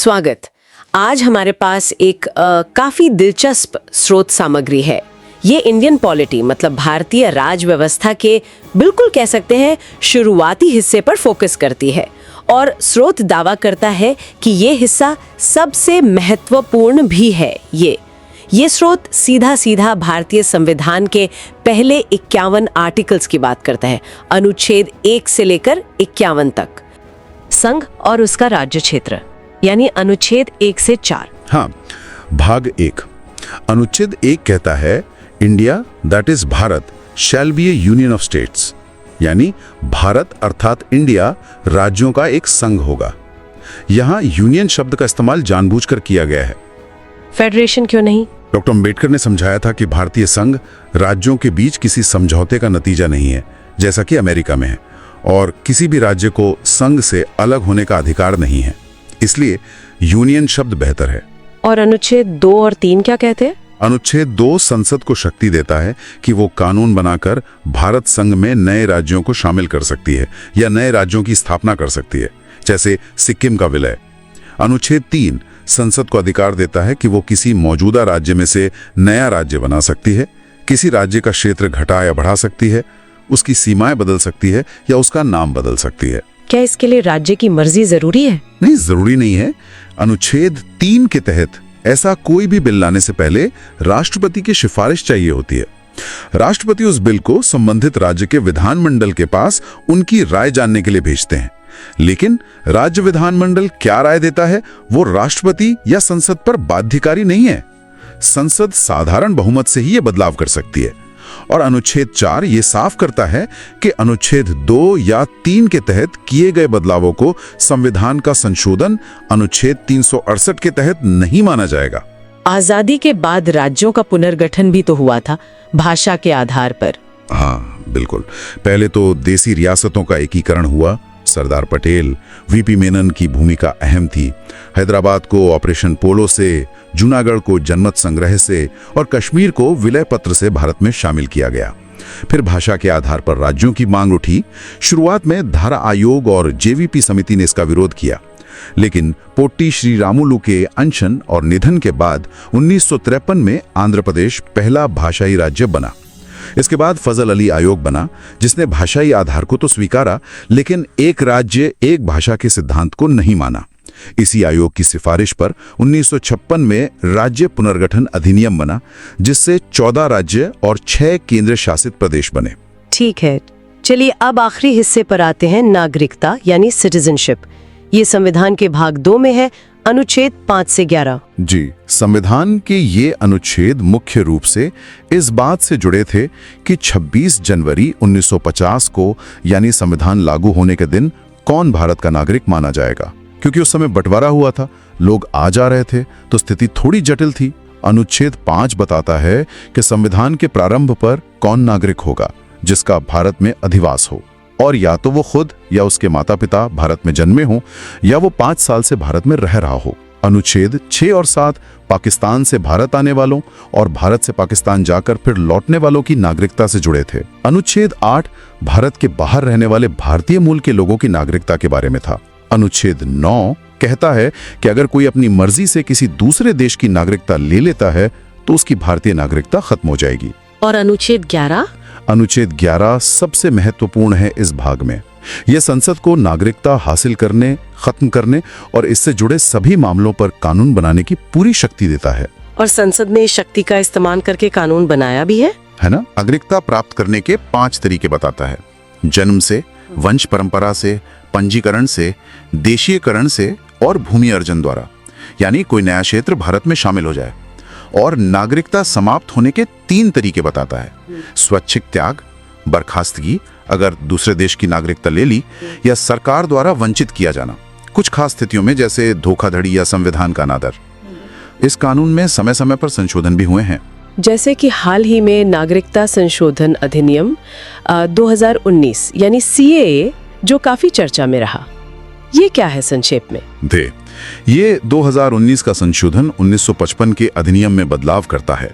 स्वागत। आज हमारे पास एक काफी दिलचस्प स्रोत सामग्री है। ये इंडियन पॉलिटी मतलब भारतीय राज व्यवस्था के बिल्कुल कह सकते हैं शुरुआती हिस्से पर फोकस करती है और स्रोत दावा करता है कि ये हिस्सा सबसे महत्वपूर्ण भी है। ये स्रोत सीधा सीधा भारतीय संविधान के पहले 51 आर्टिकल्स की बात करता है, अनुच्छेद 1 से लेकर 51 तक। संघ और उसका राज्य क्षेत्र यानी अनुच्छेद 1 से 4। हाँ, भाग 1 अनुच्छेद 1 कहता है India that is Bharat shall be A union of states, यानी भारत अर्थात इंडिया राज्यों का एक संघ होगा। यहाँ यूनियन शब्द का इस्तेमाल जानबूझकर किया गया है। फेडरेशन क्यों नहीं? डॉक्टर अम्बेडकर ने समझाया था कि भारतीय संघ राज्यों के बीच किसी समझौते का नतीजा नहीं है, जैसा कि अमेरिका में है, और किसी भी राज्य को संघ से अलग होने का अधिकार नहीं है। इसलिए यूनियन शब्द बेहतर है। और अनुच्छेद 2 और 3 क्या कहते हैं? अनुच्छेद 2 संसद को शक्ति देता है कि वो कानून बनाकर भारत संघ में नए राज्यों को शामिल कर सकती है या नए राज्यों की स्थापना कर सकती है, जैसे सिक्किम का विलय। अनुच्छेद 3 संसद को अधिकार देता है कि वो किसी मौजूदा राज्य में से नया राज्य बना सकती है, किसी राज्य का क्षेत्र घटा या बढ़ा सकती है, उसकी सीमाएं बदल सकती है या उसका नाम बदल सकती है। क्या इसके लिए राज्य की मर्जी जरूरी है? नहीं, जरूरी नहीं है। अनुच्छेद 3 के तहत ऐसा कोई भी बिल लाने से पहले राष्ट्रपति की सिफारिश चाहिए होती है। राष्ट्रपति उस बिल को संबंधित राज्य के विधानमंडल के पास उनकी राय जानने के लिए भेजते हैं, लेकिन राज्य विधानमंडल क्या राय देता है वो राष्ट्रपति या संसद पर बाध्यकारी नहीं है। संसद साधारण बहुमत से ही ये बदलाव कर सकती है। और अनुच्छेद 4 ये साफ करता है कि अनुच्छेद 2 या 3 के तहत किए गए बदलावों को संविधान का संशोधन अनुच्छेद 368 के तहत नहीं माना जाएगा। आजादी के बाद राज्यों का पुनर्गठन भी तो हुआ था भाषा के आधार पर। हाँ बिल्कुल, पहले तो देसी रियासतों का एकीकरण हुआ। सरदार पटेल, वीपी मेनन की भूमिका अहम थी। हैदराबाद को ऑपरेशन पोलो से, जूनागढ़ को जनमत संग्रह से और कश्मीर को विलय पत्र से भारत में शामिल किया गया। फिर भाषा के आधार पर राज्यों की मांग उठी। शुरुआत में धारा आयोग और जेवीपी समिति ने इसका विरोध किया, लेकिन पोट्टी श्री रामुलु के अनशन और निधन के बाद 1953 में आंध्र प्रदेश पहला भाषाई राज्य बना। इसके बाद फजल अली आयोग बना, जिसने भाषाई आधार को तो स्वीकारा, लेकिन एक राज्य एक भाषा के सिद्धांत को नहीं माना। इसी आयोग की सिफारिश पर 1956 में राज्य पुनर्गठन अधिनियम बना, जिससे 14 राज्य और 6 केंद्र शासित प्रदेश बने। ठीक है, चलिए अब आखिरी हिस्से पर आते हैं, नागरिकता यानी सिटीजनशिप। ये संविधान के भाग 2 में है, अनुच्छेद 5 से 11। जी, संविधान के ये अनुच्छेद मुख्य रूप से इस बात से जुड़े थे कि 26 जनवरी 1950 को यानी संविधान लागू होने के दिन कौन भारत का नागरिक माना जाएगा। क्योंकि उस समय बंटवारा हुआ था, लोग आ जा रहे थे, तो स्थिति थोड़ी जटिल थी। अनुच्छेद 5 बताता है कि संविधान के प्रारंभ पर कौन नागरिक होगा, जिसका भारत में अधिवास हो, और या तो वो खुद या उसके माता पिता भारत में जन्मे हों या वो 5 साल से भारत में रह रहा हो। अनुच्छेद 6 और 7 पाकिस्तान से भारत आने वालों और भारत से पाकिस्तान जाकर फिर लौटने वालों की नागरिकता से जुड़े थे। अनुच्छेद 8 भारत के बाहर रहने वाले भारतीय मूल के लोगों की नागरिकता के बारे में था। अनुच्छेद 9 कहता है कि अगर कोई अपनी मर्जी से किसी दूसरे देश की नागरिकता ले लेता है तो उसकी भारतीय नागरिकता खत्म हो जाएगी। और अनुच्छेद 11? अनुच्छेद 11 सबसे महत्वपूर्ण है इस भाग में। यह संसद को नागरिकता हासिल करने, खत्म करने और इससे जुड़े सभी मामलों पर कानून बनाने की पूरी शक्ति देता है। और संसद ने इस शक्ति का इस्तेमाल करके कानून बनाया भी है ना? नागरिकता प्राप्त करने के 5 तरीके बताता है: जन्म से, वंश परंपरा से, पंजीकरण से, देशीयकरण से और भूमि अर्जन द्वारा, यानी कोई नया क्षेत्र भारत में शामिल हो जाए। और नागरिकता समाप्त होने के 3 तरीके बताता है: स्वैच्छिक त्याग, बर्खास्तगी अगर दूसरे देश की नागरिकता ले ली, या सरकार द्वारा वंचित किया जाना, कुछ खास स्थितियों में जैसे धोखाधड़ी या संविधान का अनादर। इस कानून में समय समय पर संशोधन भी हुए हैं, जैसे कि हाल ही में नागरिकता संशोधन अधिनियम 2019 यानी CAA, जो काफी चर्चा में रहा। ये क्या है संक्षेप में? ये 2019 का संशोधन 1955 के अधिनियम में बदलाव करता है।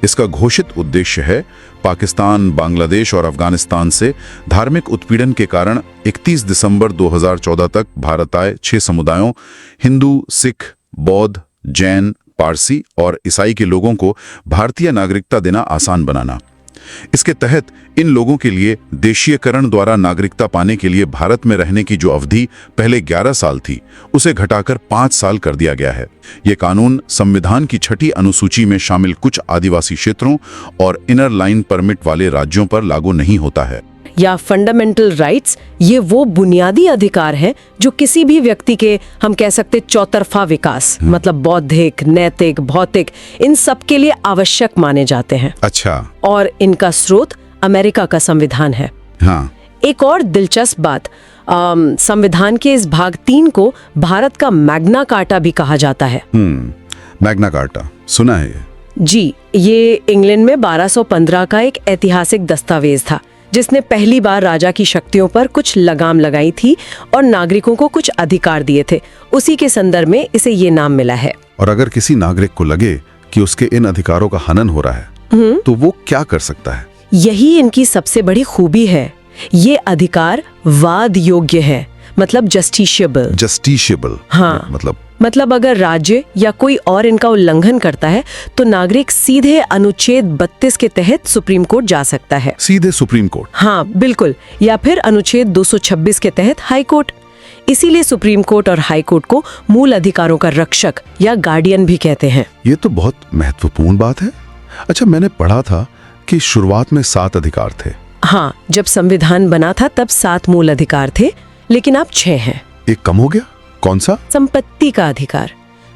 इसका घोषित उद्देश्य है पाकिस्तान, बांग्लादेश और अफगानिस्तान से धार्मिक उत्पीड़न के कारण 31 दिसंबर 2014 तक भारत आए 6 समुदायों हिंदू, सिख, बौद्ध, जैन, पारसी और ईसाई के लोगों को भारतीय नागरिकता देना आसान बनाना। इसके तहत इन लोगों के लिए देशीयकरण द्वारा नागरिकता पाने के लिए भारत में रहने की जो अवधि पहले 11 साल थी, उसे घटाकर 5 साल कर दिया गया है। ये कानून संविधान की 6ठी अनुसूची में शामिल कुछ आदिवासी क्षेत्रों और इनर लाइन परमिट वाले राज्यों पर लागू नहीं होता है। या फंडामेंटल राइट्स, ये वो बुनियादी अधिकार है जो किसी भी व्यक्ति के, हम कह सकते, चौतरफा विकास, मतलब बौद्धिक, नैतिक, भौतिक, इन सब के लिए आवश्यक माने जाते हैं। अच्छा। और इनका स्रोत अमेरिका का संविधान है। हाँ। एक और दिलचस्प बात, संविधान के इस भाग 3 को भारत का मैग्ना कार्टा भी कहा जाता है। मैग्ना कार्टा सुना है ये। जी, ये इंग्लैंड में 1215 का एक ऐतिहासिक दस्तावेज था जिसने पहली बार राजा की शक्तियों पर कुछ लगाम लगाई थी और नागरिकों को कुछ अधिकार दिए थे। उसी के संदर्भ में इसे ये नाम मिला है। और अगर किसी नागरिक को लगे कि उसके इन अधिकारों का हनन हो रहा है, तो वो क्या कर सकता है? यही इनकी सबसे बड़ी खूबी है। ये अधिकार वाद योग्य है, मतलब जस्टिशिएबल। हाँ, मतलब अगर राज्य या कोई और इनका उल्लंघन करता है तो नागरिक सीधे अनुच्छेद 32 के तहत सुप्रीम कोर्ट जा सकता है। सीधे सुप्रीम कोर्ट? हाँ बिल्कुल, या फिर अनुच्छेद 226 के तहत हाई कोर्ट। इसीलिए सुप्रीम कोर्ट और हाई कोर्ट को मूल अधिकारों का रक्षक या गार्डियन भी कहते हैं। ये तो बहुत महत्वपूर्ण बात है। अच्छा, मैंने पढ़ा था कि शुरुआत में 7 अधिकार थे। हाँ, जब संविधान बना था तब 7 मूल अधिकार थे, लेकिन अब 6 हैं। एक कम हो गया? कौन सा? संपत्ति का अधिकार,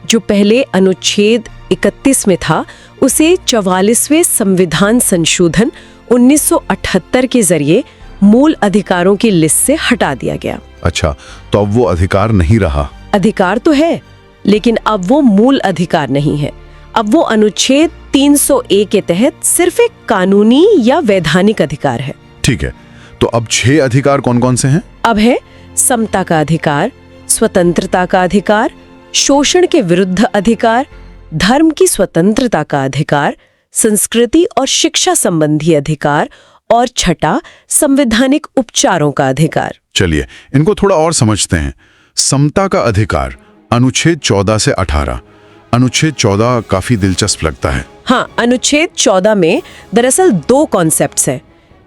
जो पहले अनुच्छेद 31 में था, उसे 44वें संविधान संशोधन 1978 के जरिए मूल अधिकारों की लिस्ट से हटा दिया गया। अच्छा, तो अब वो अधिकार नहीं रहा? अधिकार तो है, लेकिन अब वो मूल अधिकार नहीं है। अब वो अनुच्छेद 300A के तहत सिर्फ एक कानूनी या वैधानिक अधिकार है। ठीक है, तो अब 6 अधिकार कौन कौन से हैं? अब है समता का अधिकार, स्वतंत्रता का अधिकार, शोषण के विरुद्ध अधिकार, धर्म की स्वतंत्रता का अधिकार, संस्कृति और शिक्षा संबंधी अधिकार, और 6ठा संवैधानिक उपचारों का अधिकार। चलिए इनको थोड़ा और समझते हैं। समता का अधिकार, अनुच्छेद 14 से 18। अनुच्छेद 14 काफी दिलचस्प लगता है। हाँ, अनुच्छेद 14 में दरअसल 2 कॉन्सेप्ट्स हैं।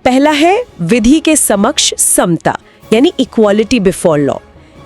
पहला है विधि के समक्ष समता, यानी इक्वालिटी बिफोर लॉ।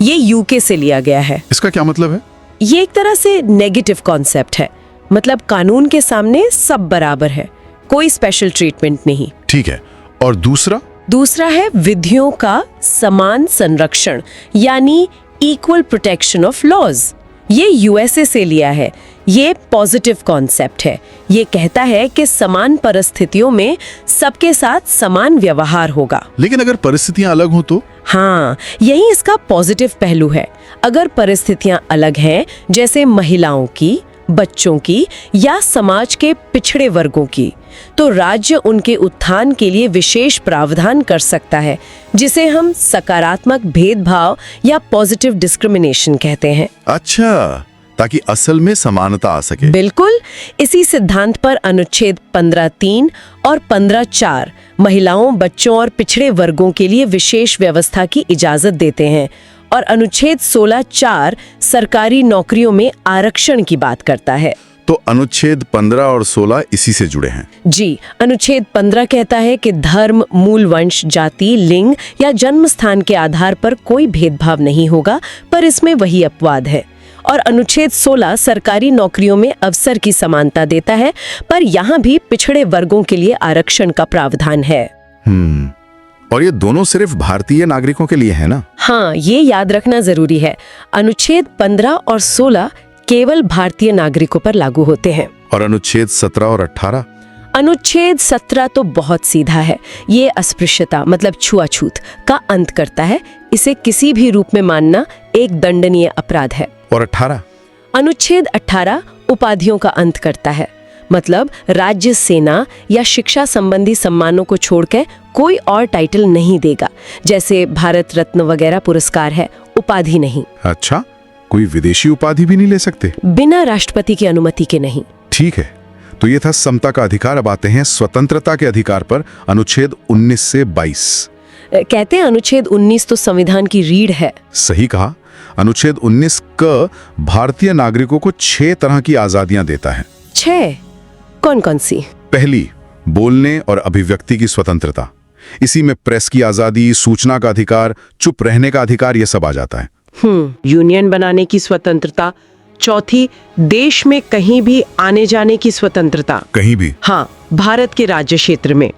ये यूके से लिया गया है। इसका क्या मतलब है? ये एक तरह से नेगेटिव कॉन्सेप्ट है, मतलब कानून के सामने सब बराबर है, कोई स्पेशल ट्रीटमेंट नहीं। ठीक है, और दूसरा है विधियों का समान संरक्षण, यानी इक्वल प्रोटेक्शन ऑफ लॉज। ये यूएसए से लिया है। ये पॉजिटिव कॉन्सेप्ट है। ये कहता है कि समान परिस्थितियों में सबके साथ समान व्यवहार होगा। लेकिन अगर परिस्थितियां अलग हो तो? हाँ, यही इसका पॉजिटिव पहलू है। अगर परिस्थितियां अलग हैं, जैसे महिलाओं की, बच्चों की या समाज के पिछड़े वर्गों की, तो राज्य उनके उत्थान के लिए विशेष प्रावधान कर सकता है, जिसे हम सकारात्मक भेदभाव या पॉजिटिव डिस्क्रिमिनेशन कहते हैं। अच्छा, ताकि असल में समानता आ सके। बिल्कुल, इसी सिद्धांत पर अनुच्छेद 15(3) और 15(4) महिलाओं, बच्चों और पिछड़े वर्गों के लिए विशेष व्यवस्था की इजाजत देते हैं, और अनुच्छेद 16(4) सरकारी नौकरियों में आरक्षण की बात करता है। तो अनुच्छेद 15 और 16 इसी से जुड़े हैं। जी, अनुच्छेद 15 कहता है कि धर्म, मूल वंश, जाति, लिंग या जन्म स्थान के आधार पर कोई भेदभाव नहीं होगा, पर इसमें वही अपवाद है। और अनुच्छेद 16 सरकारी नौकरियों में अवसर की समानता देता है, पर यहाँ भी पिछड़े वर्गों के लिए आरक्षण का प्रावधान है। और ये दोनों सिर्फ भारतीय नागरिकों के लिए है ना? हाँ, ये याद रखना जरूरी है। अनुच्छेद 15 और 16 केवल भारतीय नागरिकों पर लागू होते हैं। और अनुच्छेद 17 और 18? अनुच्छेद 17 तो बहुत सीधा है। ये अस्पृश्यता, मतलब छुआछूत का अंत करता है। इसे किसी भी रूप में मानना एक दंडनीय अपराध है। और 18? अनुच्छेद 18 उपाधियों का अंत करता है, मतलब राज्य, सेना या शिक्षा संबंधी सम्मानों को छोड़कर कोई और टाइटल नहीं देगा, जैसे भारत रत्न वगैरह पुरस्कार है, उपाधि नहीं। अच्छा, कोई विदेशी उपाधि भी नहीं ले सकते? बिना राष्ट्रपति की अनुमति के नहीं। ठीक है, तो ये था समता का अधिकार। अब आते हैं स्वतंत्रता के अधिकार पर, अनुच्छेद 19 से 22। कहते हैं अनुच्छेद 19 तो संविधान की रीढ़ है। सही कहा। अनुच्छेद 19 क भारतीय नागरिकों को 6 तरह की आजादियां देता है। 6? कौन कौन सी? पहली, बोलने और अभिव्यक्ति की स्वतंत्रता। इसी में प्रेस की आजादी, सूचना का अधिकार, चुप रहने का अधिकार, यह सब आ जाता है। यूनियन बनाने की स्वतंत्रता। चौथी, देश में कहीं भी आने जाने की स्वतंत्रता। कहीं भी? हाँ, भारत के राज्य क्षेत्र में।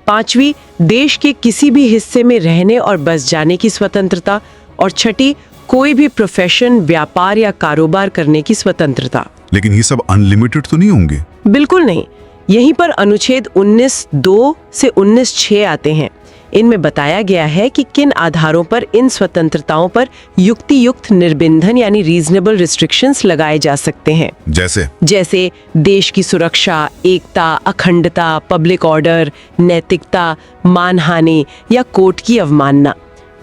पांचवी, देश के किसी भी हिस्से में रहने और बस जाने की स्वतंत्रता। और छठी, कोई भी प्रोफेशन, व्यापार या कारोबार करने की स्वतंत्रता। लेकिन ये सब अनलिमिटेड तो नहीं होंगे? बिल्कुल नहीं। यहीं पर अनुच्छेद 19(2) से 19(6) आते हैं। इनमें बताया गया है कि किन आधारों पर इन स्वतंत्रताओं पर युक्तियुक्त निर्बंधन यानी रीजनेबल रिस्ट्रिक्शंस लगाए जा सकते हैं। जैसे देश की सुरक्षा, एकता, अखंडता, पब्लिक ऑर्डर, नैतिकता, मानहानि या कोर्ट की अवमानना।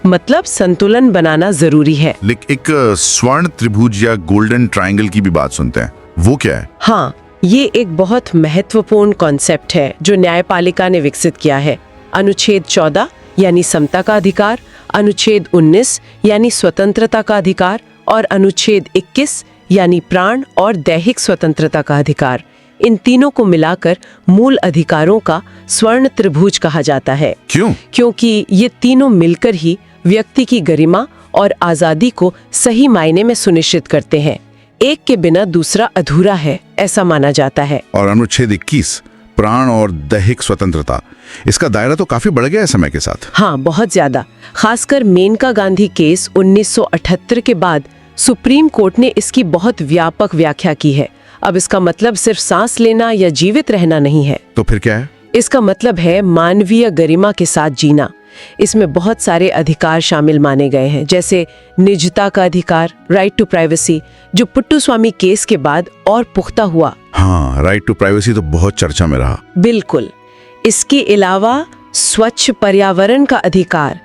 मतलब संतुलन बनाना जरूरी है। लेकिन एक स्वर्ण त्रिभुज या गोल्डन ट्रायंगल की भी बात सुनते हैं, वो क्या है? हाँ, ये एक बहुत महत्वपूर्ण कॉन्सेप्ट है जो न्यायपालिका ने विकसित किया है। अनुच्छेद 14 यानी समता का अधिकार, अनुच्छेद 19 यानी स्वतंत्रता का अधिकार और अनुच्छेद 21 यानी प्राण और दैहिक स्वतंत्रता का अधिकार। इन तीनों को मिलाकर मूल अधिकारों का स्वर्ण त्रिभुज कहा जाता है। क्यों? क्योंकि ये तीनों मिलकर ही व्यक्ति की गरिमा और आजादी को सही मायने में सुनिश्चित करते हैं। एक के बिना दूसरा अधूरा है, ऐसा माना जाता है। और अनुच्छेद 21, प्राण और दैहिक स्वतंत्रता, इसका दायरा तो काफी बढ़ गया है समय के साथ। हाँ, बहुत ज्यादा। खासकर मेनका गांधी केस 1978 के बाद सुप्रीम कोर्ट ने इसकी बहुत व्यापक व्याख्या की है। अब इसका मतलब सिर्फ सांस लेना या जीवित रहना नहीं है। तो फिर क्या है? इसका मतलब है मानवीय गरिमा के साथ जीना। इसमें बहुत सारे अधिकार शामिल माने गए हैं, जैसे निजता का अधिकार, राइट टू प्राइवेसी, जो पुट्टुस्वामी केस के बाद और पुख्ता हुआ। हाँ, राइट टू प्राइवेसी तो बहुत चर्चा में रहा। बिल्कुल। इसके अलावा स्वच्छ पर्यावरण का अधिकार,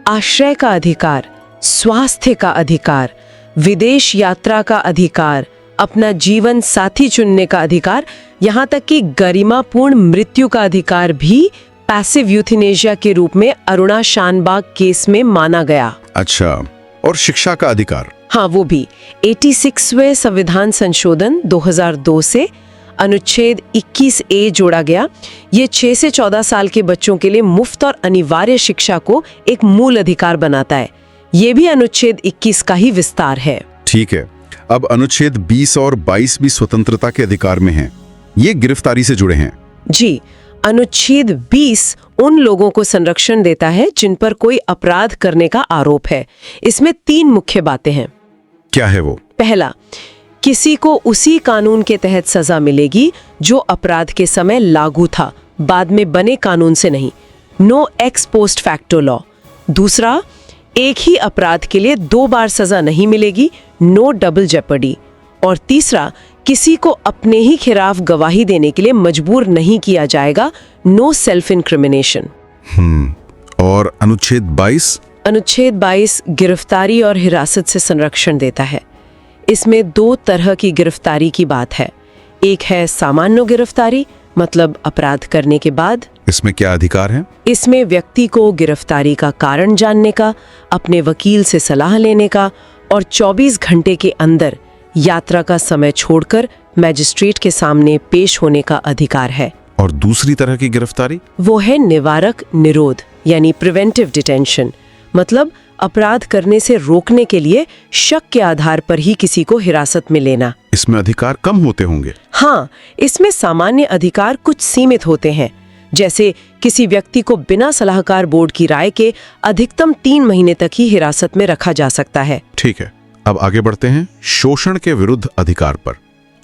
आश्रय का अधिकार, स्वास्थ्य का अधिकार, विदेश यात्रा का अधिकार, अपना जीवन साथी चुनने का अधिकार, यहाँ तक कि गरिमापूर्ण मृत्यु का अधिकार भी पैसिव यूथेनेशिया के रूप में अरुणा शानबाग केस में माना गया। अच्छा, और शिक्षा का अधिकार? हाँ, वो भी 86वें संविधान संशोधन 2002 से अनुच्छेद 21A जोड़ा गया। ये 6 से 14 साल के बच्चों के लिए मुफ्त और अनिवार्य शिक्षा को एक मूल अधिकार बनाता है। ये भी अनुच्छेद 21 का ही विस्तार है। ठीक है। अब अनुच्छेद 20 और 22 भी स्वतंत्रता के अधिकार में हैं। ये गिरफ्तारी से जुड़े हैं। जी, अनुच्छेद 20 उन लोगों को संरक्षण देता है जिन पर कोई अपराध करने का आरोप है। इसमें 3 मुख्य बातें हैं। क्या है वो? पहला, किसी को उसी कानून के तहत सजा मिलेगी जो अपराध के समय लागू था, बाद में बने कानून से नहीं। No ex post facto law. दूसरा, एक ही अपराध के लिए 2 बार सजा नहीं मिलेगी, नो डबल जेपर्डी। और तीसरा, किसी को अपने ही खिलाफ गवाही देने के लिए मजबूर नहीं किया जाएगा, नो सेल्फ इंक्रिमिनेशन। और अनुच्छेद 22? अनुच्छेद 22 गिरफ्तारी और हिरासत से संरक्षण देता है। इसमें 2 तरह की गिरफ्तारी की बात है। एक है सामान्य गिरफ्तारी, मतलब अपराध करने के बाद। इसमें क्या अधिकार है? इसमें व्यक्ति को गिरफ्तारी का कारण जानने का, अपने वकील से सलाह लेने का और 24 घंटे के अंदर यात्रा का समय छोड़कर मैजिस्ट्रेट के सामने पेश होने का अधिकार है। और दूसरी तरह की गिरफ्तारी? वो है निवारक निरोध यानी प्रिवेंटिव डिटेंशन, मतलब अपराध करने से रोकने के लिए शक के आधार पर ही किसी को हिरासत में लेना। इसमें अधिकार कम होते होंगे? हाँ, इसमें सामान्य अधिकार कुछ सीमित होते हैं, जैसे किसी व्यक्ति को बिना सलाहकार बोर्ड की राय के अधिकतम 3 महीने तक ही हिरासत में रखा जा सकता है। ठीक है, अब आगे बढ़ते हैं शोषण के विरुद्ध अधिकार पर,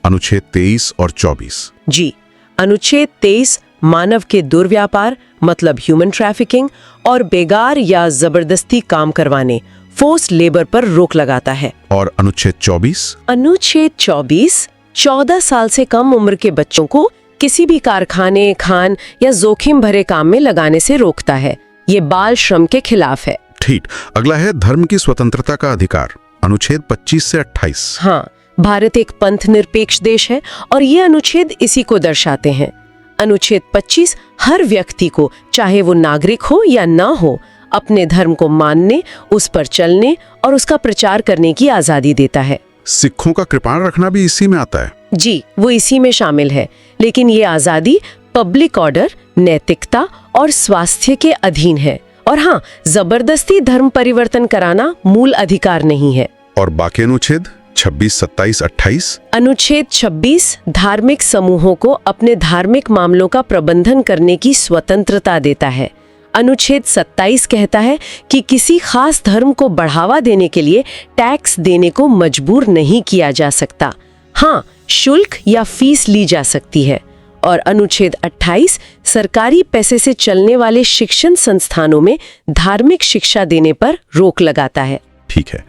अनुच्छेद 23 और 24। जी, अनुच्छेद 23 मानव के दुर्व्यापार मतलब ह्यूमन ट्रैफिकिंग और बेगार या जबरदस्ती काम करवाने फोर्स्ड लेबर पर रोक लगाता है। और अनुच्छेद 24? अनुच्छेद 24 14 साल से कम उम्र के बच्चों को किसी भी कारखाने, खान या जोखिम भरे काम में लगाने से रोकता है। ये बाल श्रम के खिलाफ है। ठीक। अगला है धर्म की स्वतंत्रता का अधिकार, अनुच्छेद 25 से 28। हाँ, भारत एक पंथ निरपेक्ष देश है और ये अनुच्छेद इसी को दर्शाते हैं। अनुच्छेद 25 हर व्यक्ति को, चाहे वो नागरिक हो या ना हो, अपने धर्म को मानने, उस पर चलने और उसका प्रचार करने की आजादी देता है। सिखों का कृपाण रखना भी इसी में आता है? जी, वो इसी में शामिल है, लेकिन ये आजादी पब्लिक ऑर्डर, नैतिकता और स्वास्थ्य के अधीन है। और हाँ, जबरदस्ती धर्म परिवर्तन कराना मूल अधिकार नहीं है। और बाकी अनुच्छेद 26, 27, 28? अनुच्छेद 26 धार्मिक समूहों को अपने धार्मिक मामलों का प्रबंधन करने की स्वतंत्रता देता है। अनुच्छेद 27 कहता है कि किसी खास धर्म को बढ़ावा देने के लिए टैक्स देने को मजबूर नहीं किया जा सकता। हाँ, शुल्क या फीस ली जा सकती है। और अनुच्छेद 28 सरकारी पैसे से चलने वाले शिक्षण संस्थानों में धार्मिक शिक्षा देने पर रोक लगाता है। ठीक है,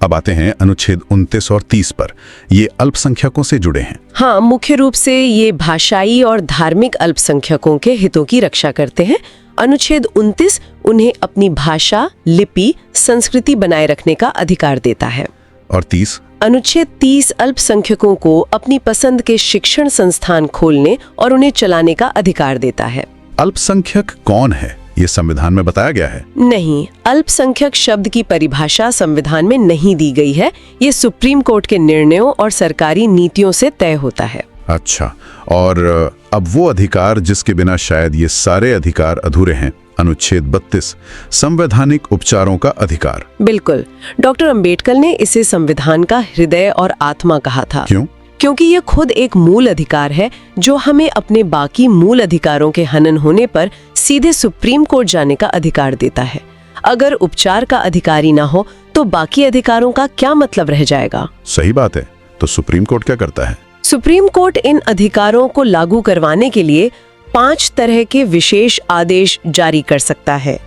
अब आते हैं अनुच्छेद 29 और 30 पर। ये अल्पसंख्यकों से जुड़े हैं। हाँ, मुख्य रूप से ये भाषाई और धार्मिक अल्पसंख्यकों के हितों की रक्षा करते हैं। अनुच्छेद 29 उन्हें अपनी भाषा, लिपि, संस्कृति बनाए रखने का अधिकार देता है। और 30? अनुच्छेद 30 अल्पसंख्यकों को अपनी पसंद के शिक्षण संस्थान खोलने और उन्हें चलाने का अधिकार देता है। अल्पसंख्यक कौन है, ये संविधान में बताया गया है? नहीं, अल्पसंख्यक शब्द की परिभाषा संविधान में नहीं दी गई है। ये सुप्रीम कोर्ट के निर्णयों और सरकारी नीतियों से तय होता है। अच्छा, और अब वो अधिकार जिसके बिना शायद ये सारे अधिकार अधूरे हैं, अनुच्छेद 32 संवैधानिक उपचारों का अधिकार। बिल्कुल, डॉक्टर अंबेडकर ने इसे संविधान का हृदय और आत्मा कहा था। क्यों? क्योंकि यह खुद एक मूल अधिकार है जो हमें अपने बाकी मूल अधिकारों के हनन होने पर सीधे सुप्रीम कोर्ट जाने का अधिकार देता है। अगर उपचार का अधिकारी ना हो तो बाकी अधिकारों का क्या मतलब रह जाएगा? सही बात है। तो सुप्रीम कोर्ट क्या करता है? सुप्रीम कोर्ट इन अधिकारों को लागू करवाने के लिए 5 तरह के विशेष आदेश जारी कर सकता है।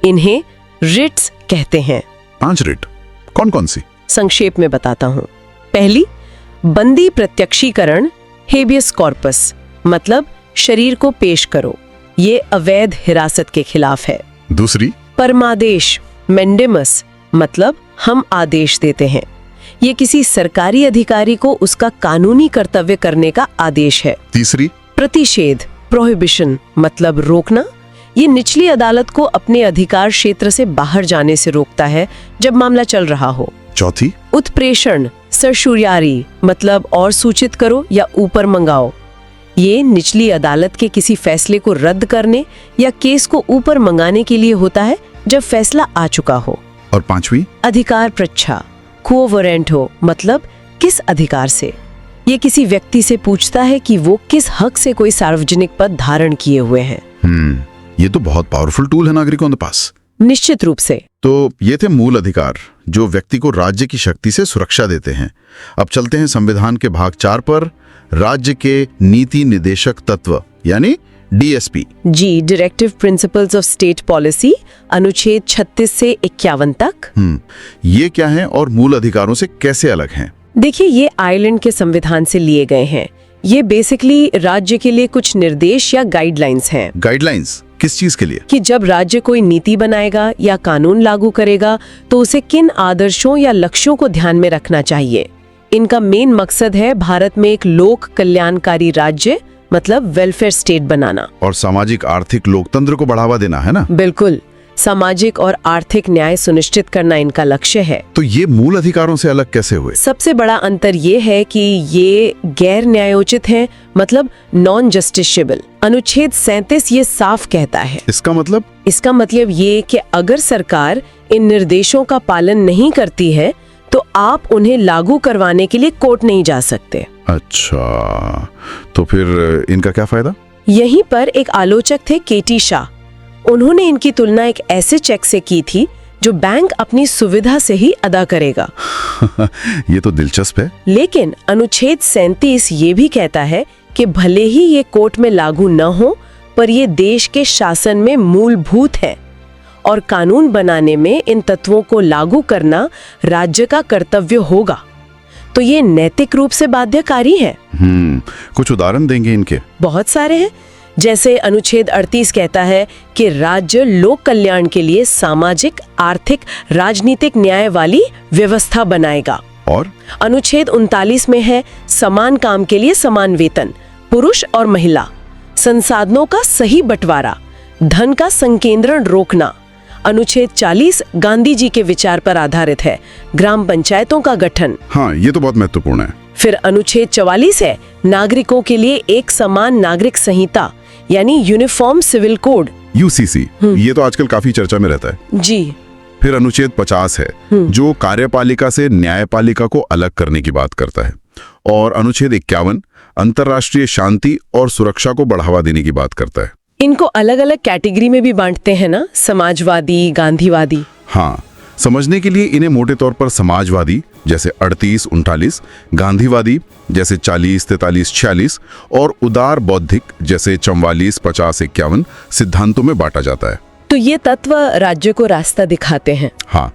इन्हें रिट्स कहते हैं। 5 रिट कौन कौन सी? संक्षेप में बताता हूँ। पहली, बंदी प्रत्यक्षीकरण, हेबियस कॉर्पस, मतलब शरीर को पेश करो। ये अवैध हिरासत के खिलाफ है। दूसरी, परमादेश, मेंडेमस, मतलब हम आदेश देते हैं। ये किसी सरकारी अधिकारी को उसका कानूनी कर्तव्य करने का आदेश है। तीसरी, प्रतिषेध, प्रोहिबिशन, मतलब रोकना। ये निचली अदालत को अपने अधिकार क्षेत्र से बाहर जाने से रोकता है जब मामला चल रहा हो। चौथी, उत्प्रेषण, सरशुरियारी, मतलब और सूचित करो या ऊपर मंगाओ। ये निचली अदालत के किसी फैसले को रद्द करने या केस को ऊपर मंगाने के लिए होता है जब फैसला आ चुका हो। और पांचवी, अधिकार प्रच्छा, क्वो वारंटो, मतलब किस अधिकार से। ये किसी व्यक्ति से पूछता है कि वो किस हक से कोई सार्वजनिक पद धारण किए हुए हैं। ये तो बहुत पावरफुल टूल है नागरिकों के पास। निश्चित रूप से। तो ये थे मूल अधिकार जो व्यक्ति को राज्य की शक्ति से सुरक्षा देते हैं। अब चलते हैं संविधान के भाग 4 पर, राज्य के नीति निदेशक तत्व यानी डीएसपी। जी, directive principles of state policy, अनुच्छेद 36 से 51 तक। ये क्या है और मूल अधिकारों से कैसे अलग हैं? देखिए, ये आयरलैंड के संविधान से लिए गए हैं। ये बेसिकली राज्य के लिए कुछ निर्देश या गाइडलाइंस हैं। गाइडलाइंस किस चीज के लिए? कि जब राज्य कोई नीति बनाएगा या कानून लागू करेगा तो उसे किन आदर्शों या लक्ष्यों को ध्यान में रखना चाहिए। इनका मेन मकसद है भारत में एक लोक कल्याणकारी राज्य, मतलब वेलफेयर स्टेट बनाना। और सामाजिक आर्थिक लोकतंत्र को बढ़ावा देना है ना? बिल्कुल, सामाजिक और आर्थिक न्याय सुनिश्चित करना इनका लक्ष्य है। तो ये मूल अधिकारों से अलग कैसे हुए? सबसे बड़ा अंतर ये है कि ये गैर न्यायोचित हैं, मतलब नॉन जस्टिसेबल। अनुच्छेद 37 ये साफ कहता है। इसका मतलब? इसका मतलब ये कि अगर सरकार इन निर्देशों का पालन नहीं करती है तो आप उन्हें लागू करवाने के लिए कोर्ट नहीं जा सकते। अच्छा, तो फिर इनका क्या फायदा? यहीं पर एक आलोचक थे केटी शाह। उन्होंने इनकी तुलना एक ऐसे चेक से की थी जो बैंक अपनी सुविधा से ही अदा करेगा। ये तो दिलचस्प है। लेकिन अनुच्छेद 37 ये भी कहता है कि भले ही ये कोर्ट में लागू न हो, पर ये देश के शासन में मूलभूत है और कानून बनाने में इन तत्वों को लागू करना राज्य का कर्तव्य होगा। तो ये नैतिक रूप से बाध्यकारी है। कुछ उदाहरण देंगे इनके? बहुत सारे हैं। जैसे अनुच्छेद 38 कहता है कि राज्य लोक कल्याण के लिए सामाजिक, आर्थिक, राजनीतिक न्याय वाली व्यवस्था बनाएगा। और अनुच्छेद 39 में है समान काम के लिए समान वेतन, पुरुष और महिला, संसाधनों का सही बंटवारा, धन का संकेंद्रण रोकना। अनुच्छेद 40 गांधी जी के विचार पर आधारित है, ग्राम पंचायतों का गठन। हाँ, ये तो बहुत महत्वपूर्ण है। फिर अनुच्छेद 44 है नागरिकों के लिए एक समान नागरिक संहिता, यानी यूनिफॉर्म सिविल कोड, यूसीसी। ये तो आजकल काफी चर्चा में रहता है जी। फिर अनुच्छेद 50 है जो कार्यपालिका से न्यायपालिका को अलग करने की बात करता है। और अनुच्छेद 51 अंतर्राष्ट्रीय शांति और सुरक्षा को बढ़ावा देने की बात करता है। इनको अलग अलग कैटेगरी में भी बांटते हैं ना, समाजवादी, गांधीवादी। हाँ, समझने के लिए इन्हें मोटे तौर पर समाजवादी जैसे 38-39, गांधीवादी जैसे 40-43-46 और उदार बौद्धिक जैसे 44-50-51 सिद्धांतों में बांटा जाता है। तो ये तत्व राज्य को रास्ता दिखाते हैं। हाँ,